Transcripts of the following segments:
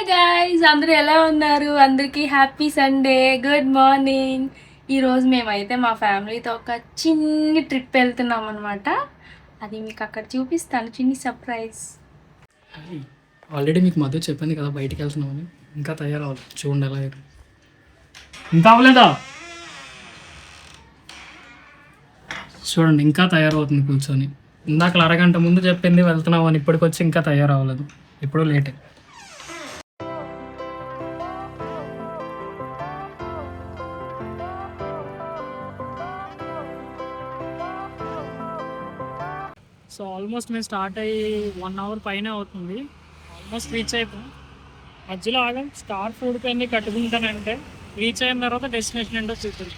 Guys, అందరూ ఎలా ఉన్నారు? అందరికీ హ్యాపీ సండే, గుడ్ మార్నింగ్. ఈరోజు మేమైతే మా ఫ్యామిలీతో ఒక చిన్ని ట్రిప్ వెళ్తున్నాం అనమాట. అది మీకు అక్కడ చూపిస్తాను, చిన్ని సర్ప్రైజ్. ఆల్రెడీ మీకు మధ్య చెప్పింది కదా బయటికి వెళ్తున్నామని. ఇంకా తయారవ్వాలి, చూడండి ఎలా ఇంకా అవ్వలేదా? చూడండి ఇంకా తయారవుతుంది కూర్చొని. ఇందాక అరగంట ముందు చెప్పింది వెళ్తున్నాం అని, ఇప్పటికొచ్చి ఇంకా తయారవ్వలేదు. ఇప్పుడు లేటే. సో ఆల్మోస్ట్ మేము స్టార్ట్ అయ్యి 1 అవర్ పైన అవుతుంది. ఆల్మోస్ట్ రీచ్ అయిపోయాం. మధ్యలో ఆగం స్టార్ ఫుడ్ పైన కట్టుకుంటానంటే రీచ్ అయిన తర్వాత డెస్టినేషన్ ఏంటో చూస్తుంది.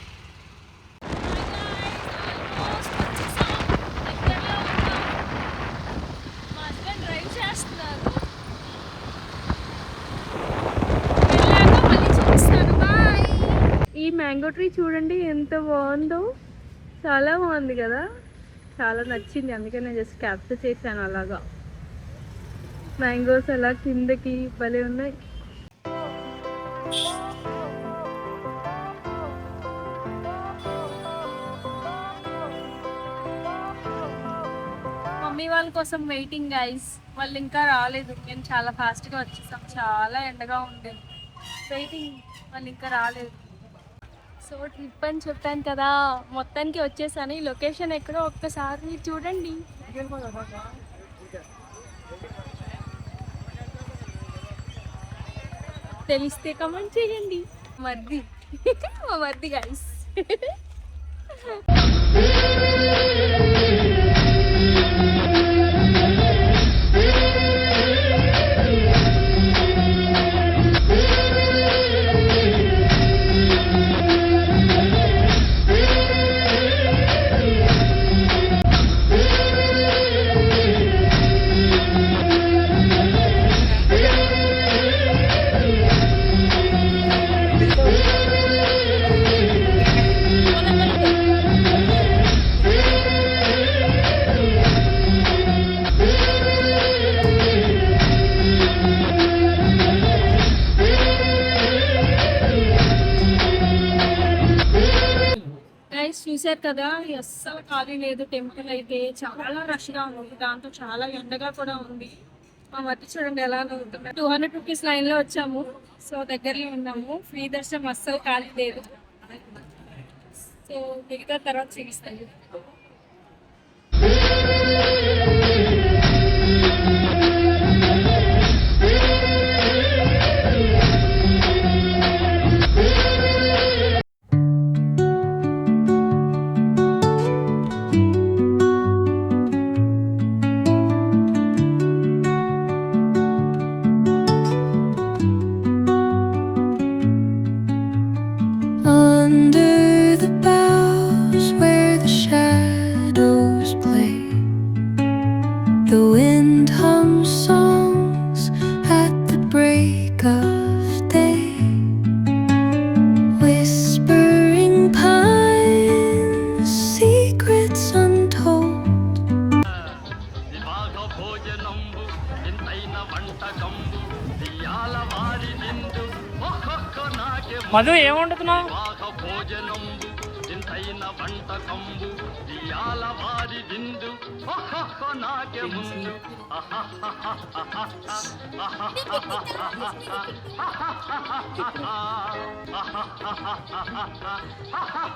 ఈ మ్యాంగో ట్రీ చూడండి ఎంత బాగుందో, చాలా బాగుంది కదా, చాలా నచ్చింది. అందుకే నేను జస్ట్ క్యాప్చర్ చేశాను. అలాగా మ్యాంగోస్ అలా కిందకి భలే ఉన్నాయి. మమ్మీ వాళ్ళ కోసం వెయిటింగ్ గైస్. వాళ్ళు ఇంకా రాలేదు. మేము చాలా ఫాస్ట్గా వచ్చేసాం, చాలా ఎండగా ఉండేది. వెయిటింగ్, వాళ్ళు ఇంకా రాలేదు. సో ట్రిప్ అని చెప్పాను కదా, మొత్తానికి వచ్చేసాను. ఈ లొకేషన్ ఎక్కడో ఒక్కసారి మీరు చూడండి. తెలిస్తే కమెంట్ చేయండి. మర్ది మా మర్ది గైస్. చూసారు కదా, అస్సలు ఖాళీ లేదు. టెంపుల్ అయితే చాలా రష్గా ఉంది, దాంతో చాలా ఎండగా కూడా ఉంది. మా మధ్య చూడండి ఎలా అవుతుంది. 200 రూపీస్ లైన్లో వచ్చాము. సో దగ్గరలో ఉన్నాము. ఫ్రీ దర్శనం, అస్సలు ఖాళీ లేదు. సో మిగతా తర్వాత చూపిస్తాను. మధు ఏమంటున్నావు?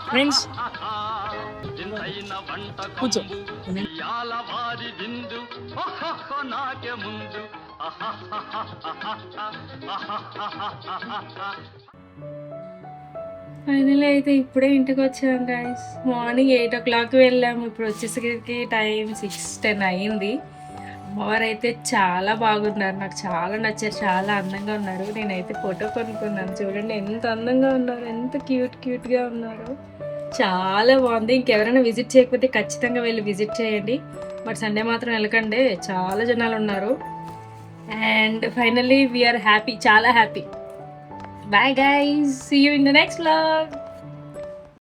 ఫ్రెండ్స్ కూర్చో. ఫైనల్ అయితే ఇప్పుడే ఇంటికి వచ్చాం గైస్. మార్నింగ్ 8 o'clock వెళ్ళాము. ఇప్పుడు వచ్చేసరికి టైం 6:10 అయింది. అమ్మవారు అయితే చాలా బాగున్నారు, నాకు చాలా నచ్చారు, చాలా అందంగా ఉన్నారు. నేనైతే ఫోటో కొనుక్కున్నాను. చూడండి ఎంత అందంగా ఉన్నారు, ఎంత క్యూట్గా ఉన్నారు. చాలా బాగుంది. ఇంకెవరైనా విజిట్ చేయకపోతే ఖచ్చితంగా వెళ్ళి విజిట్ చేయండి. బట్ సండే మాత్రం వెళ్ళకండి, చాలా జనాలు ఉన్నారు. అండ్ ఫైనల్లీ వీఆర్ హ్యాపీ, చాలా happy. Bye guys, see you in the next vlog.